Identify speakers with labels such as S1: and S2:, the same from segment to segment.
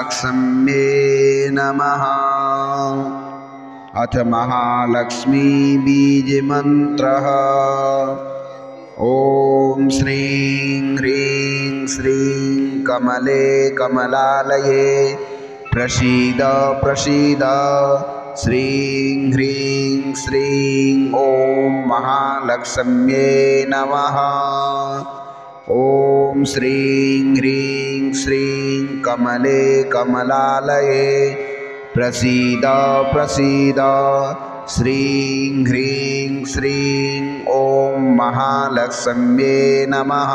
S1: महालक्ष्म्ये नमः। अथ महालक्ष्मी बीजमन्त्रः। ॐ श्रीं ह्रीं श्रीं कमले कमलालये प्रसीद प्रसीद। श्रीं ह्रीं श्रीं ॐ महालक्ष्म्ये नमः। ॐ श्रीं ह्रीं श्रीं कमले कमलालये प्रसीद प्रसीद। श्रीं ह्रीं श्रीं ॐ महालक्ष्म्ये नमः।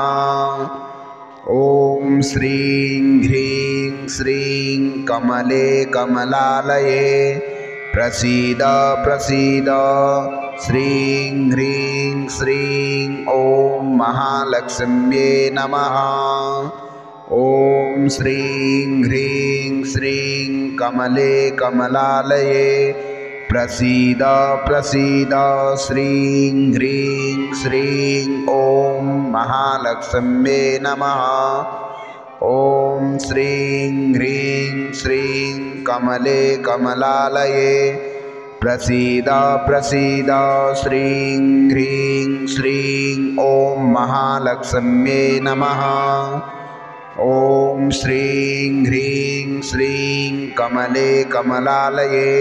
S1: ॐ श्रीं ह्रीं श्रीं कमले कमलालये प्रसीद प्रसीद। श्रीं ह्रीं श्रीं ॐ महालक्ष्म्ये नमः। ॐ श्रीं ह्रीं श्रीं कमले कमलालये प्रसीद प्रसीद। श्रीं ह्रीं श्रीं ॐ महालक्ष्म्ये नमः। ॐ श्रीं ह्रीं श्रीं कमले कमलालये प्रसीद प्रसीद। श्रीं ह्रीं श्रीं ॐ महालक्ष्म्ये नमः। ॐ श्रीं ह्रीं श्रीं कमले कमलालये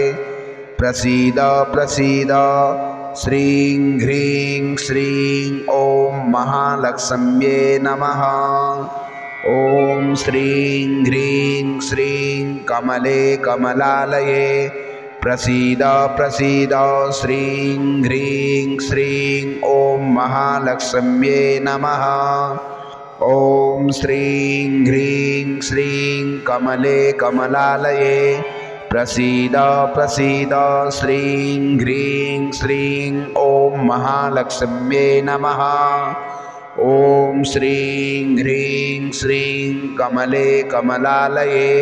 S1: प्रसीद प्रसीद। श्रीं ह्रीं श्रीं ॐ महालक्ष्म्ये नमः। ॐ श्रीं ह्रीं श्रीं कमले कमलालये प्रसीद प्रसीद। श्रीं ह्रीं श्रीं ॐ महालक्ष्म्ये नमः। ॐ श्रीं ह्रीं श्रीं कमले कमलालये प्रसीद प्रसीद। श्रीं ह्रीं श्रीं ॐ महालक्ष्म्ये नमः। ॐ श्रीं ह्रीं श्रीं कमले कमलालये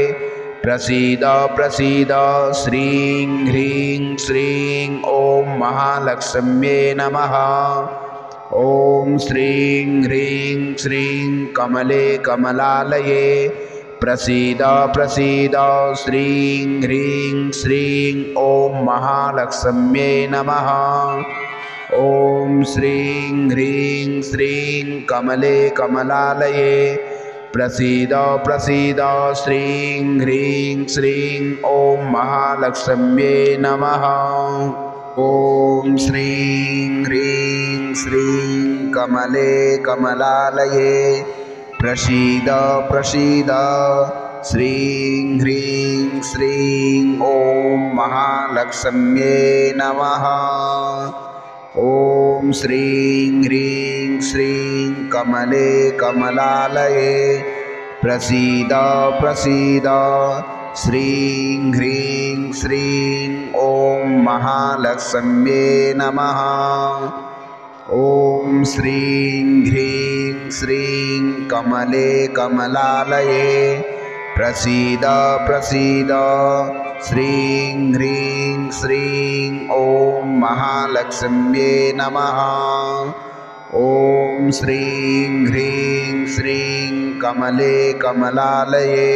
S1: प्रसीद प्रसीद। श्रीं ह्रीं श्रीं ॐ महालक्ष्म्ये नमः। ॐ श्रीं ह्रीं श्रीं कमले कमलालये प्रसीद प्रसीद। श्रीं ह्रीं श्रीं ॐ महालक्ष्म्ये नमः। ॐ श्रीं ह्रीं श्रीं कमले कमलालये प्रसीद प्रसीद। श्रीं ह्रीं श्रीं ॐ महालक्ष्म्ये नमः। ॐ श्रीं ह्रीं श्रीं कमले कमलालये प्रसीद प्रसीद। श्रीं ह्रीं श्रीं ॐ महालक्ष्म्ये नमः। ॐ श्रीं ह्रीं श्रीं कमले कमलालये प्रसीद प्रसीद। श्रीं ह्रीं श्रीं ॐ महालक्ष्म्ये नमः। ॐ श्रीं ह्रीं श्रीं कमले कमलालये प्रसीद प्रसीद। श्रीं ह्रीं श्रीं ॐ महालक्ष्म्ये नमः। ॐ श्रीं ह्रीं श्रीं कमले कमलालये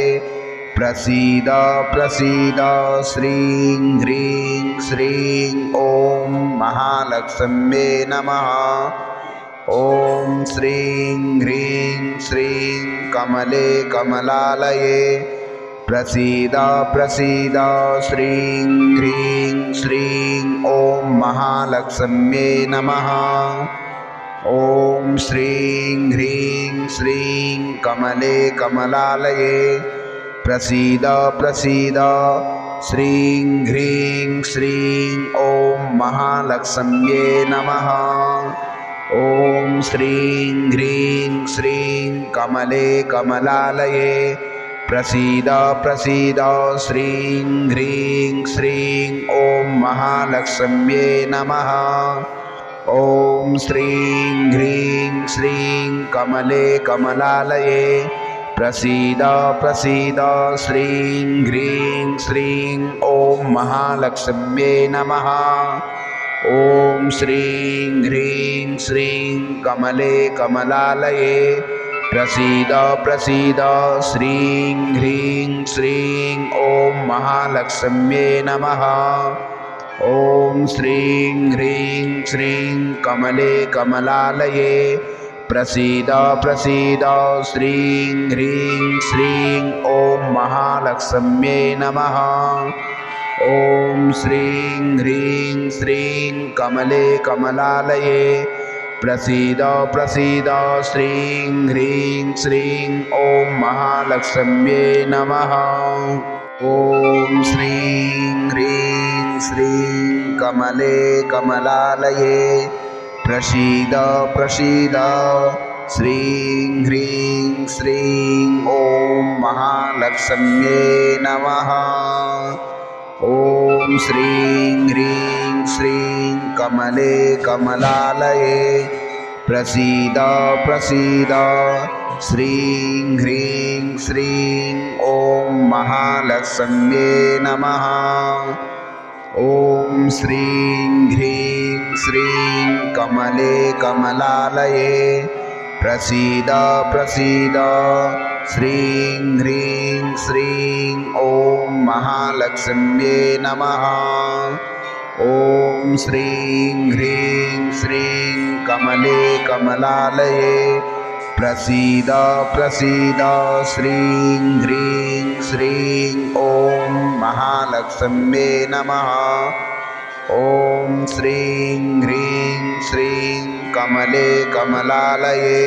S1: प्रसीद प्रसीद। श्रीं ह्रीं श्रीं ॐ महालक्ष्म्ये नमः। ॐ श्रीं ह्रीं श्रीं कमले कमलालये प्रसीद प्रसीद। श्रीं ह्रीं श्रीं ॐ महालक्ष्म्ये नमः। ॐ श्रीं ह्रीं श्रीं कमले कमलालये प्रसीद प्रसीद। श्रीं ह्रीं श्रीं ॐ महालक्ष्म्ये नमः। ॐ श्रीं ह्रीं श्रीं कमले कमलालये प्रसीद प्रसीद। श्रीं ह्रीं श्रीं ॐ महालक्ष्म्ये नमः। ॐ श्रीं ह्रीं श्रीं कमले कमलालये प्रसीद प्रसीद। श्रीं ह्रीं श्रीं ॐ महालक्ष्म्ये नमः। ॐ श्रीं ह्रीं श्रीं कमले कमलालये प्रसीद प्रसीद श्रीं ह्रीं श्रीं ॐ महालक्ष्म्ये नमः। ॐ श्रीं ह्रीं श्रीं कमले कमलालये प्रसीद प्रसीद श्रीं ह्रीं श्रीं ॐ महालक्ष्म्ये नमः। ॐ श्रीं ह्रीं श्रीं कमले कमलालये प्रसीद प्रसीद श्रीं ह्रीं श्रीं ॐ महालक्ष्म्ये नमः। ॐ श्रीं ह्रीं श्रीं कमले कमलालये प्रसीद प्रसीद श्रीं ह्रीं श्रीं ॐ महालक्ष्म्ये नमः। ॐ श्रीं ह्रीं श्रीं कमले कमलालये प्रसीद प्रसीद श्रीं ह्रीं श्रीं ॐ महालक्ष्म्ये नमः। ॐ श्रीं ह्रीं श्रीं कमले कमलालये प्रसीद प्रसीद श्रीं ह्रीं श्रीं ॐ महालक्ष्म्ये नमः। ॐ श्रीं ह्रीं श्रीं कमले कमलालये प्रसीद प्रसीद श्रीं ह्रीं श्रीं ॐ महालक्ष्म्ये नमः। ॐ श्रीं ह्रीं श्रीं कमले कमलालये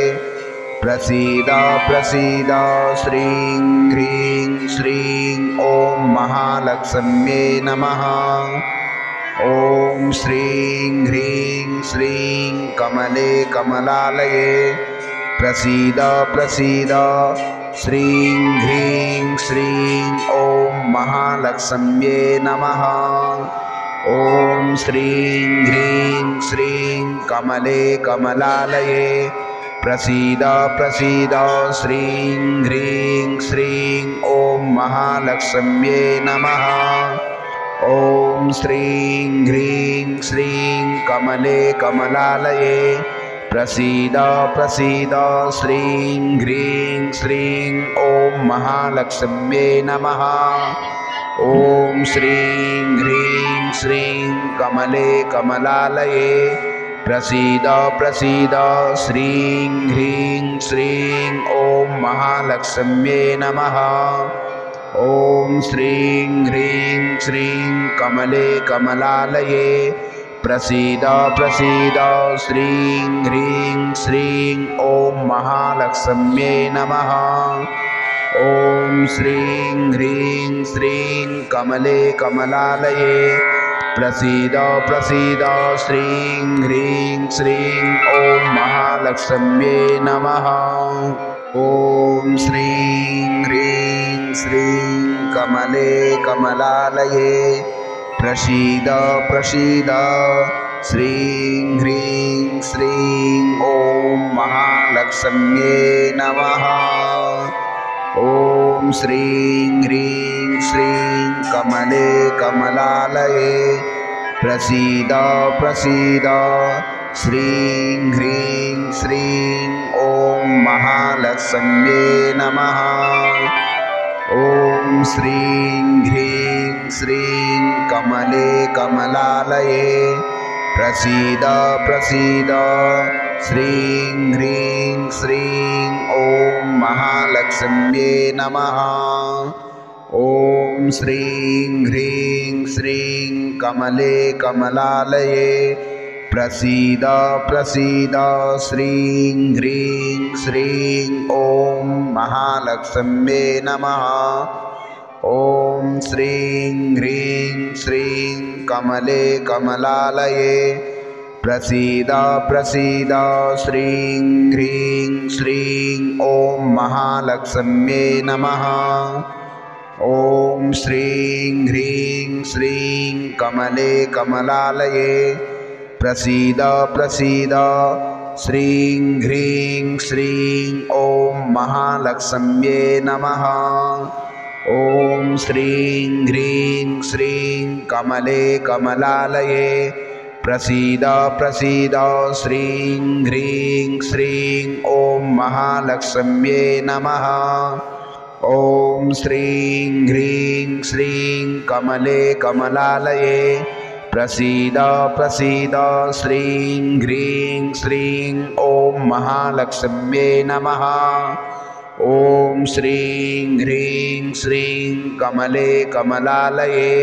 S1: प्रसीद प्रसीद श्रीं ह्रीं श्रीं ॐ महालक्ष्म्ये नमः। ॐ श्रीं ह्रीं श्रीं कमले कमलालये प्रसीद प्रसीद श्रीं ह्रीं श्रीं ॐ महालक्ष्म्ये नमः। ॐ श्रीं ह्रीं श्रीं कमले कमलालये प्रसीद प्रसीद श्रीं ह्रीं श्रीं ॐ महालक्ष्म्ये नमः। ॐ श्रीं ह्रीं श्रीं कमले कमलालये प्रसीद प्रसीद श्रीं ह्रीं श्रीं ॐ महालक्ष्म्ये नमः। ॐ श्रीं ह्रीं श्रीं कमले कमलालये प्रसीद प्रसीद श्रीं ह्रीं श्रीं ॐ महालक्ष्म्ये नमः। ॐ श्रीं ह्रीं श्रीं कमले कमलालये प्रसीद प्रसीद श्रीं ह्रीं श्रीं ॐ महालक्ष्म्ये नमः। ॐ श्रीं ह्रीं श्रीं कमले कमलालये प्रसीद प्रसीद श्रीं ह्रीं श्रीं ॐ महालक्ष्म्ये नमः। ॐ श्रीं ह्रीं श्रीं कमले कमलालये प्रसीद प्रसीद श्रीं ह्रीं श्रीं ॐ महालक्ष्म्ये नमः। ॐ श्रीं ह्रीं श्रीं कमले कमलालये प्रसीद प्रसीद श्रीं ह्रीं श्रीं ॐ महालक्ष्म्ये नमः। ॐ श्रीं ह्रीं श्रीं कमले कमलालये प्रसीद प्रसीद श्रीं ह्रीं श्रीं ॐ महालक्ष्म्ये नमः। ॐ श्रीं ह्रीं श्रीं कमले कमलालये प्रसीद प्रसीद श्रीं ह्रीं श्रीं ॐ महालक्ष्म्ये नमः। ॐ श्रीं ह्रीं श्रीं कमले कमलालये प्रसीद प्रसीद श्रीं ह्रीं श्रीं ॐ महालक्ष्म्ये नमः। ॐ श्रीं ह्रीं श्रीं कमले कमलालये प्रसीद प्रसीद श्रीं ह्रीं श्रीं ॐ महालक्ष्म्ये नमः। ॐ श्रीं ह्रीं श्रीं कमले कमलालये प्रसीद प्रसीद श्रीं ह्रीं श्रीं ॐ महालक्ष्म्ये नमः। ॐ श्रीं ह्रीं श्रीं कमले कमलालये प्रसीद प्रसीद श्रीं ह्रीं श्रीं ॐ महालक्ष्म्ये नमः। ॐ श्रीं ह्रीं श्रीं कमले कमलालये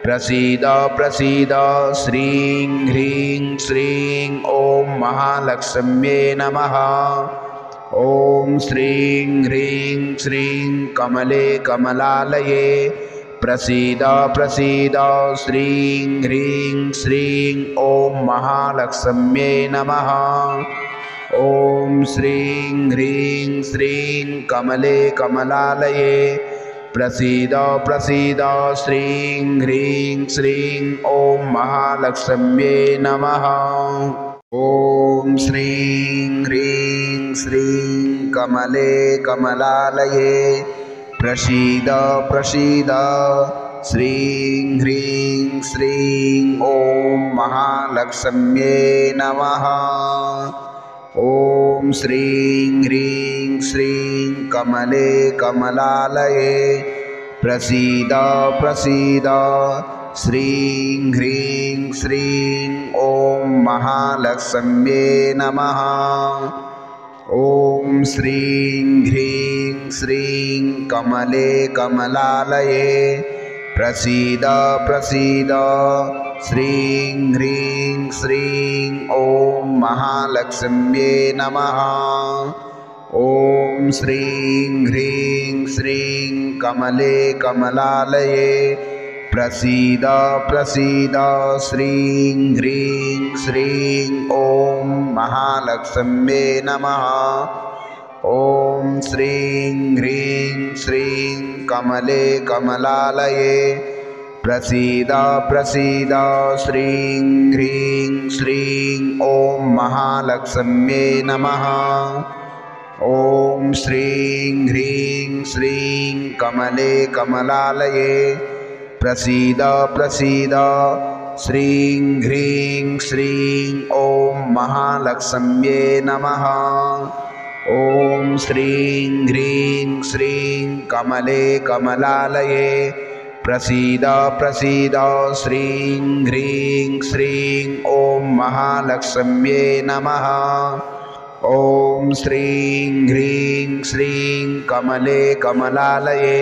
S1: प्रसीद प्रसीद श्रीं ह्रीं श्रीं ॐ महालक्ष्म्ये नमः। ॐ श्रीं ह्रीं श्रीं कमले कमलालये प्रसीद प्रसीद श्रीं ह्रीं श्रीं ॐ महालक्ष्म्ये नमः। ॐ श्रीं ह्रीं श्रीं कमले कमलालये प्रसीद प्रसीद श्रीं ह्रीं श्रीं ॐ महालक्ष्म्ये नमः। ॐ श्रीं ह्रीं श्रीं कमले कमलालये प्रसीद प्रसीद श्रीं ह्रीं श्रीं ॐ महालक्ष्म्ये नमः। ॐ श्रीं ह्रीं श्रीं कमले कमलालये प्रसीद प्रसीद श्रीं ह्रीं श्रीं ॐ महालक्ष्म्ये नमः। ॐ श्रीं ह्रीं श्रीं कमले कमलालये प्रसीद प्रसीद श्रीं ह्रीं श्रीं ॐ महालक्ष्म्ये नमः। ॐ श्रीं ह्रीं श्रीं कमले कमलालये प्रसीद प्रसीद श्रीं ह्रीं श्रीं ॐ महालक्ष्म्ये नमः। ॐ श्रीं ह्रीं श्रीं कमले कमलालये प्रसीद प्रसीद श्रीं ह्रीं श्रीं ॐ महालक्ष्म्ये नमः। ॐ श्रीं ह्रीं श्रीं कमले कमलालये प्रसीद प्रसीद श्रीं ह्रीं श्रीं ॐ महालक्ष्म्ये नमः। ॐ श्रीं ह्रीं श्रीं कमले कमलालये प्रसीद प्रसीद श्रीं ह्रीं श्रीं ॐ महालक्ष्म्ये नमः। ॐ श्रीं ह्रीं श्रीं कमले कमलालये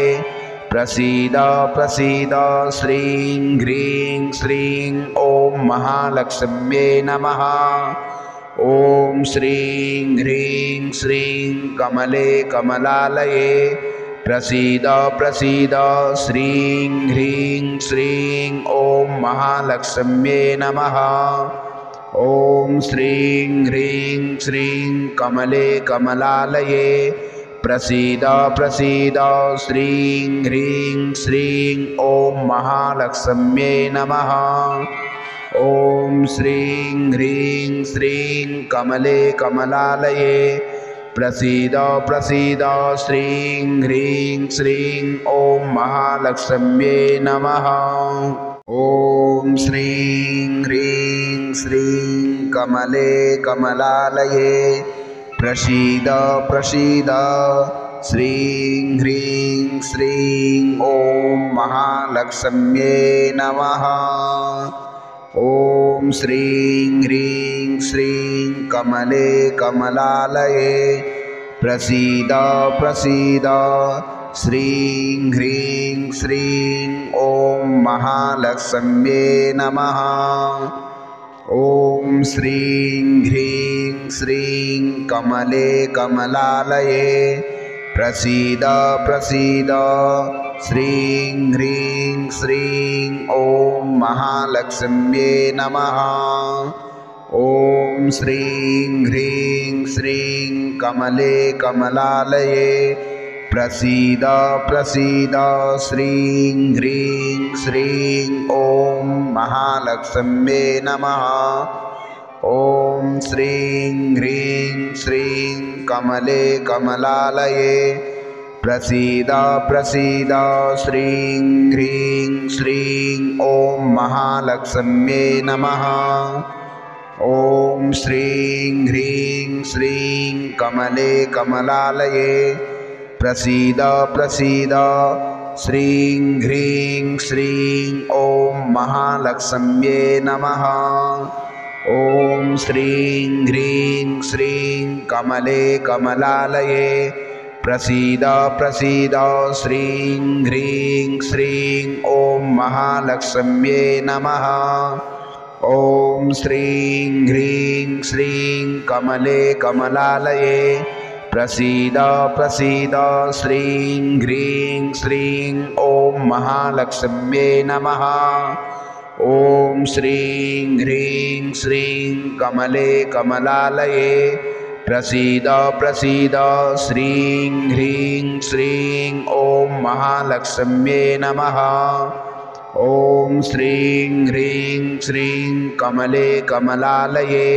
S1: प्रसीद प्रसीद श्रीं ह्रीं श्रीं ॐ महालक्ष्म्ये नमः। ॐ श्रीं ह्रीं श्रीं कमले कमलालये प्रसीद प्रसीद श्रीं ह्रीं श्रीं ॐ महालक्ष्म्ये नमः। ॐ श्रीं ह्रीं श्रीं कमले कमलालये प्रसीद प्रसीद श्रीं ह्रीं श्रीं ॐ महालक्ष्म्ये नमः। ॐ श्रीं ह्रीं श्रीं कमले कमलालये प्रसीद प्रसीद श्रीं ह्रीं श्रीं ॐ महालक्ष्म्ये नमः। ॐ श्रीं ह्रीं श्रीं कमले कमलालये प्रसीद प्रसीद श्रीं ह्रीं श्रीं ॐ महालक्ष्म्ये नमः। ॐ श्रीं ह्रीं श्रीं कमले कमलालये प्रसीद प्रसीद श्रीं ह्रीं श्रीं ॐ महालक्ष्म्ये नमः। ॐ श्रीं ह्रीं श्रीं कमले कमलालये प्रसीद प्रसीद श्रीं ह्रीं श्रीं ॐ महालक्ष्म्ये नमः। ॐ श्रीं ह्रीं श्रीं कमले कमलालये प्रसीद प्रसीद श्रीं ह्रीं श्रीं ॐ महालक्ष्म्ये नमः। ॐ श्रीं ह्रीं श्रीं कमले कमलालये प्रसीद प्रसीद श्रीं ह्रीं श्रीं ॐ महालक्ष्म्यै नमः। ॐ श्रीं ह्रीं श्रीं कमले कमलालये प्रसीद प्रसीद श्रीं ह्रीं श्रीं ॐ महालक्ष्म्यै नमः। ॐ श्रीं ह्रीं श्रीं कमले कमलालये प्रसीद प्रसीद श्रीं ह्रीं श्रीं ॐ महालक्ष्म्यै नमः। ॐ श्रीं ह्रीं श्रीं कमले कमलालये प्रसीद प्रसीद श्रीं ह्रीं श्रीं ॐ महालक्ष्म्यै नमः। ॐ श्रीं ह्रीं श्रीं कमले कमलालये प्रसीद प्रसीद श्रीं ह्रीं श्रीं ॐ महालक्ष्म्यै नमः। ॐ श्रीं ह्रीं श्रीं कमले कमलालये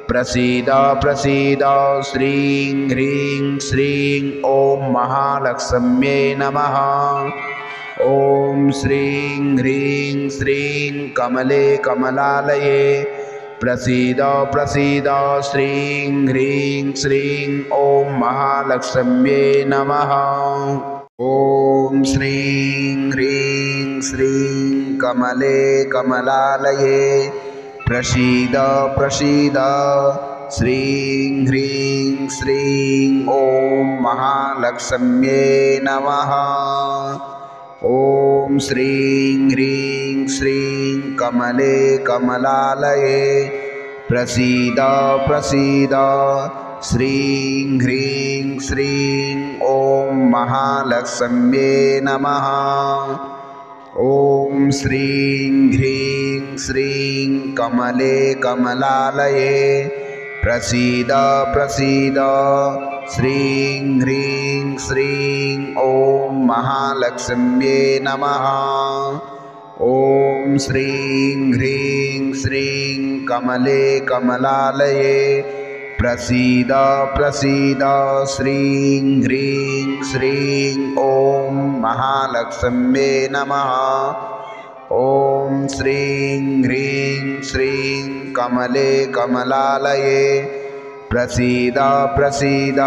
S1: प्रसीद प्रसीद श्रीं ह्रीं श्रीं ॐ महालक्ष्म्यै नमः। ॐ श्रीं ह्रीं श्रीं कमले कमलालये प्रसीद प्रसीद श्रीं ह्रीं श्रीं ॐ महालक्ष्म्यै नमः। ॐ श्रीं ह्रीं श्रीं कमले कमलालये प्रसीद प्रसीद श्रीं ह्रीं श्रीं ॐ महालक्ष्म्यै नमः। ॐ श्रीं ह्रीं श्रीं कमले कमलालये प्रसीद प्रसीद श्रीं ह्रीं श्रीं ॐ महालक्ष्म्यै नमः। ॐ श्रीं ह्रीं श्रीं कमले कमलालये प्रसीद प्रसीद श्रीं ह्रीं श्रीं ॐ महालक्ष्म्यै नमः। ॐ श्रीं ह्रीं श्रीं कमले कमलालये प्रसीद प्रसीद श्रीं ह्रीं श्रीं ॐ महालक्ष्म्यै नमः। ॐ श्रीं ह्रीं श्रीं कमले कमलालये प्रसीद प्रसीद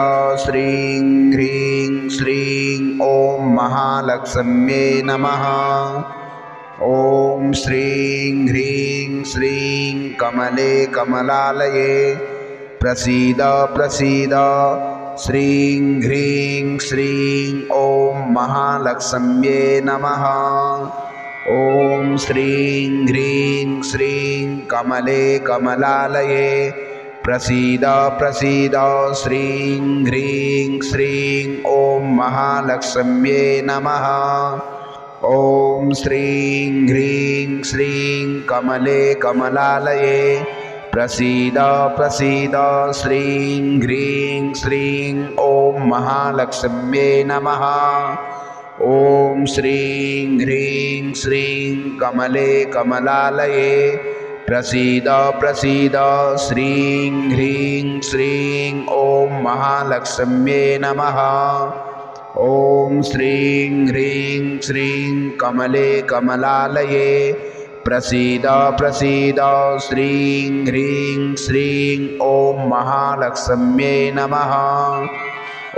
S1: श्रीं ह्रीं श्रीं ॐ महालक्ष्म्यै नमः। ॐ श्रीं ह्रीं श्रीं कमले कमलालये प्रसीद प्रसीद श्रीं ह्रीं श्रीं ॐ महालक्ष्म्यै नमः। ॐ श्रीं ह्रीं श्रीं कमले कमलालये प्रसीद प्रसीद श्रीं ह्रीं श्रीं ॐ महालक्ष्म्यै नमः। ॐ श्रीं ह्रीं श्रीं कमले कमलालये प्रसीद प्रसीद श्रीं ह्रीं श्रीं ॐ महालक्ष्म्यै नमः। ॐ श्रीं ह्रीं श्रीं कमले कमलालये प्रसीद प्रसीद श्रीं ह्रीं श्रीं ॐ महालक्ष्म्यै नमः। ॐ श्रीं ह्रीं श्रीं कमले कमलालये प्रसीद प्रसीद श्रीं ह्रीं श्रीं ॐ महालक्ष्म्यै नमः।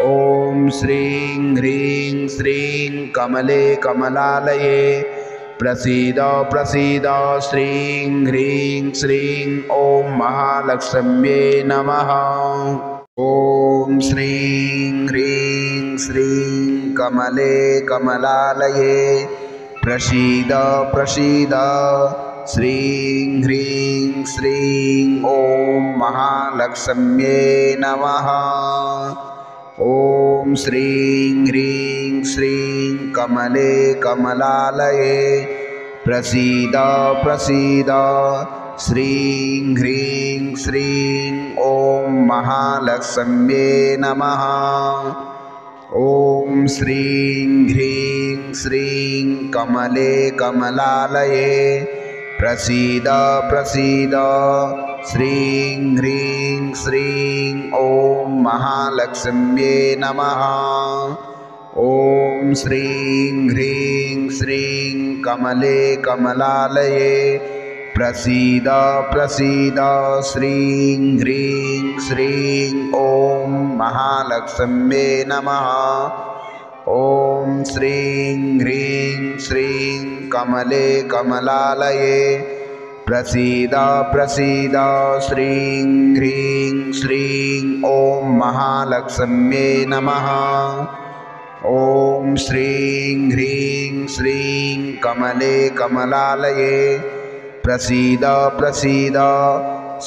S1: ॐ श्रीं ह्रीं श्रीं कमले कमलालये प्रसीद प्रसीद श्रीं ह्रीं श्रीं ॐ महालक्ष्म्यै नमः। ॐ श्रीं ह्रीं श्रीं कमले कमलालये प्रसीद प्रसीद श्रीं ह्रीं श्रीं ॐ महालक्ष्म्यै नमः। ॐ श्रीं ह्रीं श्रीं कमले कमलालये प्रसीद प्रसीद श्रीं ह्रीं श्रीं ॐ महालक्ष्म्यै नमः। ॐ श्रीं ह्रीं श्रीं कमले कमलालये प्रसीद प्रसीद श्रीं ह्रीं श्रीं ॐ महालक्ष्म्यै नमः। श्रीं ह्रीं श्रीं कमले कमलालये प्रसीद प्रसीद श्रीं ह्रीं श्रीं ॐ महालक्ष्म्ये नमः। ॐ श्रीं ह्रीं श्रीं कमले कमलालये प्रसीद प्रसीद श्रीं ह्रीं श्रीं ॐ महालक्ष्म्ये नमः। ॐ श्रीं ह्रीं श्रीं कमले कमलालये प्रसीद प्रसीद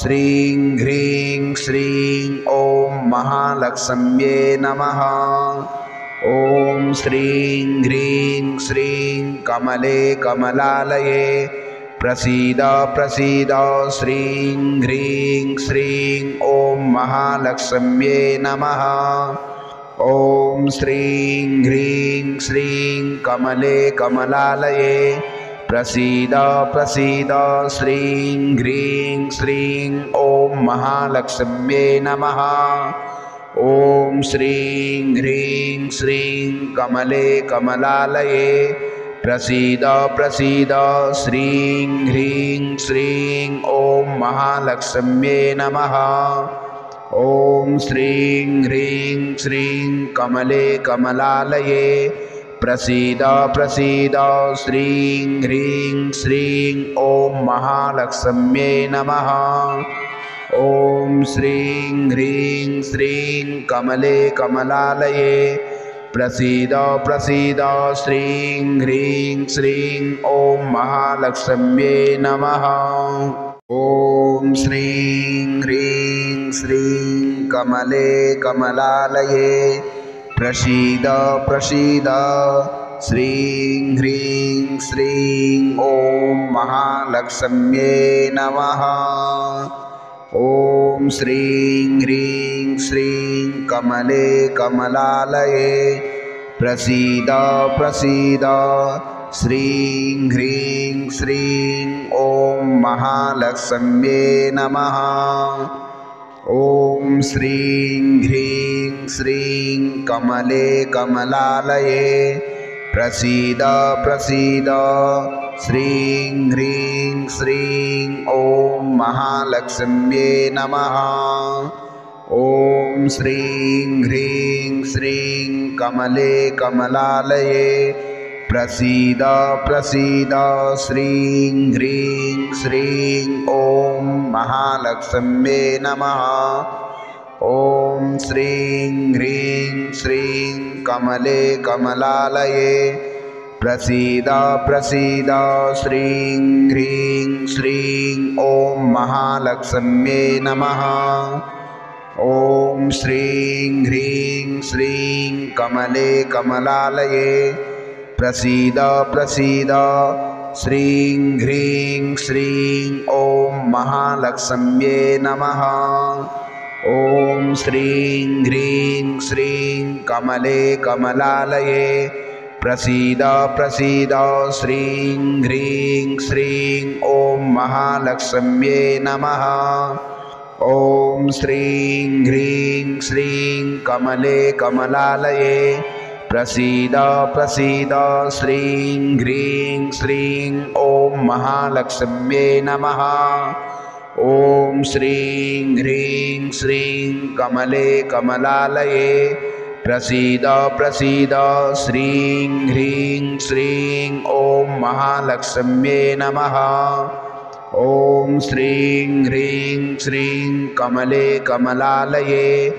S1: श्रीं ह्रीं श्रीं ॐ महालक्ष्म्ये नमः। ॐ श्रीं ह्रीं श्रीं कमले कमलालये प्रसीद प्रसीद श्रीं ह्रीं श्रीं ॐ महालक्ष्म्ये नमः। ॐ श्रीं ह्रीं श्रीं कमले कमलालये प्रसीद प्रसीद श्रीं ह्रीं श्रीं ॐ महालक्ष्म्ये नमः। ॐ श्रीं ह्रीं श्रीं कमले कमलालये प्रसीद प्रसीद श्रीं ह्रीं श्रीं ॐ महालक्ष्म्ये नमः। ॐ श्रीं ह्रीं श्रीं कमले कमलालये प्रसीद प्रसीद श्रीं ह्रीं श्रीं ॐ महालक्ष्म्ये नमः। ॐ श्रीं ह्रीं श्रीं कमले कमलालये प्रसीद प्रसीद श्रीं ह्रीं श्रीं ॐ महालक्ष्म्ये नमः। ॐ श्रीं ह्रीं श्रीं कमले कमलालये प्रसीद प्रसीद श्रीं ह्रीं श्रीं ॐ महालक्ष्म्ये नमः। ॐ श्रीं ह्रीं श्रीं कमले कमलालये प्रसीद प्रसीद श्रीं ह्रीं श्रीं ॐ महालक्ष्म्ये नमः। ॐ श्रीं ह्रीं श्रीं कमले कमलालये प्रसीद प्रसीद श्रीं ह्रीं श्रीं ॐ महालक्ष्म्ये नमः। ॐ श्रीं ह्रीं श्रीं कमले कमलालये प्रसीद प्रसीद श्रीं ह्रीं श्रीं ॐ महालक्ष्म्ये नमः। ॐ श्रीं ह्रीं श्रीं कमले कमलालये प्रसीद प्रसीद श्रीं ह्रीं श्रीं ॐ महालक्ष्म्ये नमः। ॐ श्रीं ह्रीं श्रीं कमले कमलालये प्रसीद प्रसीद श्रीं ह्रीं श्रीं ॐ महालक्ष्म्ये नमः। ॐ श्रीं ह्रीं श्रीं कमले कमलालये प्रसीद प्रसीद श्रीं ह्रीं श्रीं ॐ महालक्ष्म्ये नमः। ॐ श्रीं ह्रीं श्रीं कमले कमलालये प्रसीद प्रसीद श्रीं ह्रीं श्रीं ॐ महालक्ष्म्ये नमः। ॐ श्रीं ह्रीं श्रीं कमले कमलालये प्रसीद प्रसीद श्रीं ह्रीं श्रीं ॐ महालक्ष्म्ये नमः। ॐ श्रीं ह्रीं श्रीं कमले कमलालये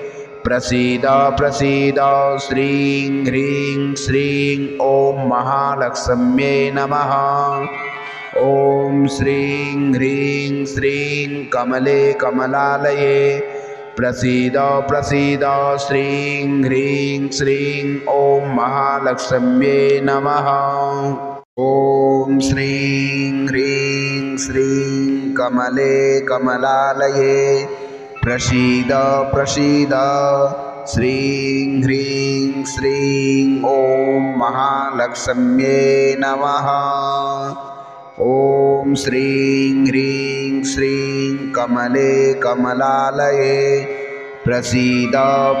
S1: प्रसीद प्रसीद श्रीं ह्रीं श्रीं ॐ महालक्ष्म्ये नमः। ॐ श्रीं ह्रीं श्रीं कमले कमलालये प्रसीद प्रसीद श्रीं ह्रीं श्रीं ॐ महालक्ष्म्ये नमः। ॐ श्रीं ह्रीं श्रीं कमले कमलालये प्रसीद प्रसीद श्रीं ह्रीं श्रीं ॐ महालक्ष्म्ये नमः। ॐ श्रीं ह्रीं श्रीं कमले कमलालये प्रसीद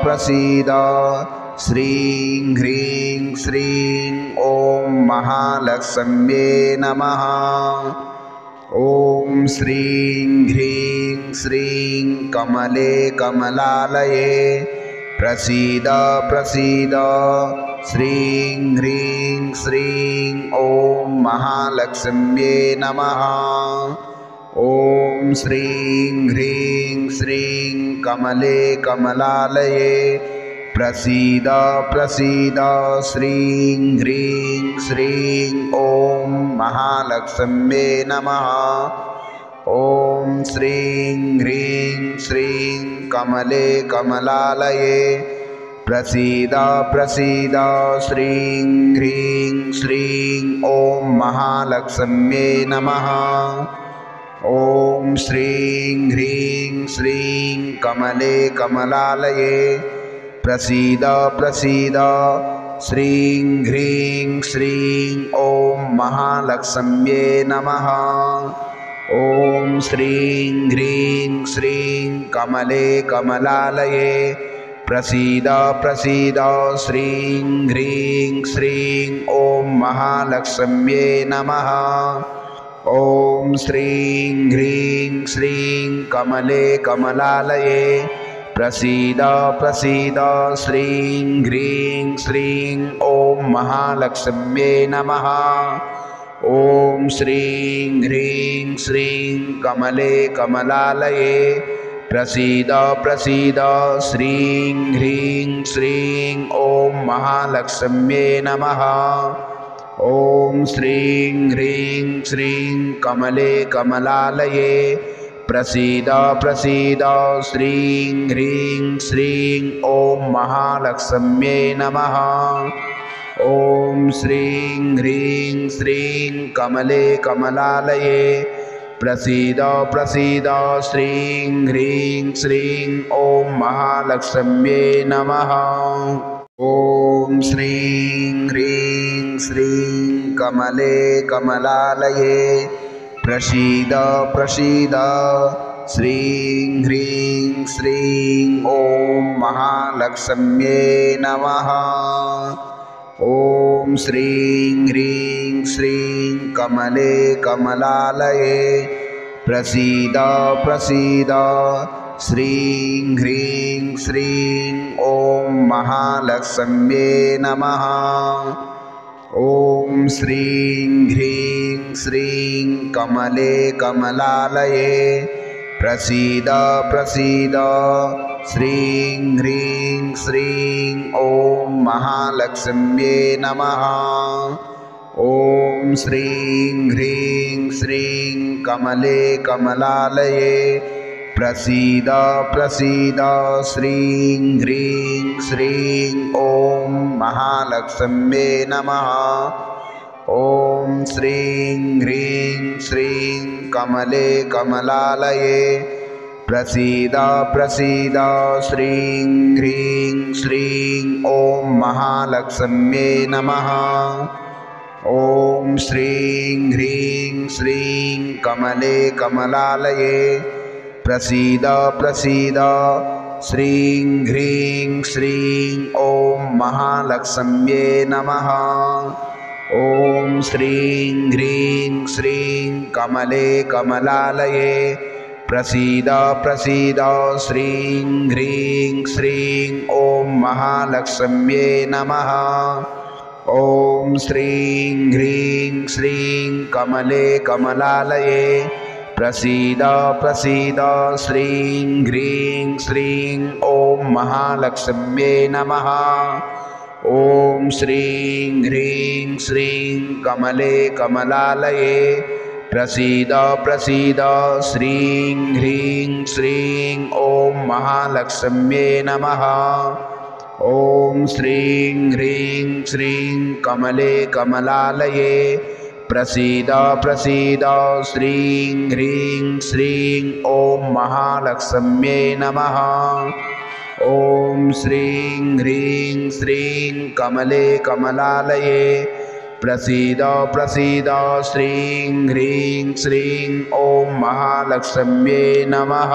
S1: प्रसीद श्रीं ह्रीं श्रीं ॐ महालक्ष्म्ये नमः। ॐ श्रीं ह्रीं श्रीं कमले कमलालये प्रसीद प्रसीद। श्रीं ह्रीं श्रीं ॐ महालक्ष्म्ये नमः। ॐ श्रीं ह्रीं श्रीं कमले कमलालये प्रसीद प्रसीद। श्रीं ह्रीं श्रीं ॐ महालक्ष्म्ये नमः। ॐ श्रीं ह्रीं श्रीं कमले कमलालये प्रसीद प्रसीद। श्रीं ह्रीं श्रीं ॐ महालक्ष्म्ये नमः। ॐ श्रीं ह्रीं श्रीं कमले कमलालये प्रसीद प्रसीद। श्रीं ह्रीं श्रीं ॐ महालक्ष्म्ये नमः। ॐ श्रीं ह्रीं श्रीं कमले कमलालये प्रसीद प्रसीद। श्रीं ह्रीं श्रीं ॐ महालक्ष्म्ये नमः। ॐ श्रीं ह्रीं श्रीं कमले कमलालये प्रसीद प्रसीद। श्रीं ह्रीं श्रीं ॐ महालक्ष्म्ये नमः। ॐ श्रीं ह्रीं श्रीं कमले कमलालये प्रसीद प्रसीद। श्रीं ह्रीं श्रीं ॐ महालक्ष्म्ये नमः। ॐ श्रीं ह्रीं श्रीं कमले कमलालये प्रसीद प्रसीद। श्रीं ह्रीं श्रीं ॐ महालक्ष्म्ये नमः। ॐ श्रीं ह्रीं श्रीं कमले कमलालये प्रसीद प्रसीद। श्रीं ह्रीं श्रीं ॐ महालक्ष्म्ये नमः। ॐ श्रीं ह्रीं श्रीं कमले कमलालये प्रसीद प्रसीद। श्रीं ह्रीं श्रीं ॐ महालक्ष्म्ये नमः। ॐ श्रीं ह्रीं श्रीं कमले कमलालये प्रसीद प्रसीद। श्रीं ह्रीं श्रीं ॐ महालक्ष्म्ये नमः। ॐ श्रीं ह्रीं श्रीं कमले कमलालये प्रसीद प्रसीद। श्रीं ह्रीं श्रीं ॐ महालक्ष्म्ये नमः। ॐ श्रीं ह्रीं श्रीं कमले कमलालये प्रसीद प्रसीद। श्रीं ह्रीं श्रीं ॐ महालक्ष्म्ये नमः। ॐ श्रीं ह्रीं श्रीं कमले कमलालये प्रसीद प्रसीद। श्रीं ह्रीं श्रीं ॐ महालक्ष्म्ये नमः। ॐ श्रीं ह्रीं श्रीं कमले कमलालये प्रसीद प्रसीद। श्रीं ह्रीं श्रीं ॐ महालक्ष्म्ये नमः। ॐ श्रीं ह्रीं श्रीं कमले कमलालये प्रसीद प्रसीद। श्रीं ह्रीं श्रीं ॐ महालक्ष्म्ये नमः। ॐ श्रीं ह्रीं श्रीं कमले कमलालये प्रसीद प्रसीद। श्रीं ह्रीं श्रीं ॐ महालक्ष्म्ये नमः। ॐ श्रीं ह्रीं श्रीं कमले कमलालये प्रसीद प्रसीद। श्रीं ह्रीं श्रीं ॐ महालक्ष्म्ये नमः। ॐ श्रीं ह्रीं श्रीं कमले कमलालये प्रसीद प्रसीद। श्रीं ह्रीं श्रीं ॐ महालक्ष्म्ये नमः। ॐ श्रीं ह्रीं श्रीं कमले कमलालये प्रसीद प्रसीद। श्रीं ह्रीं श्रीं ॐ महालक्ष्म्ये नमः।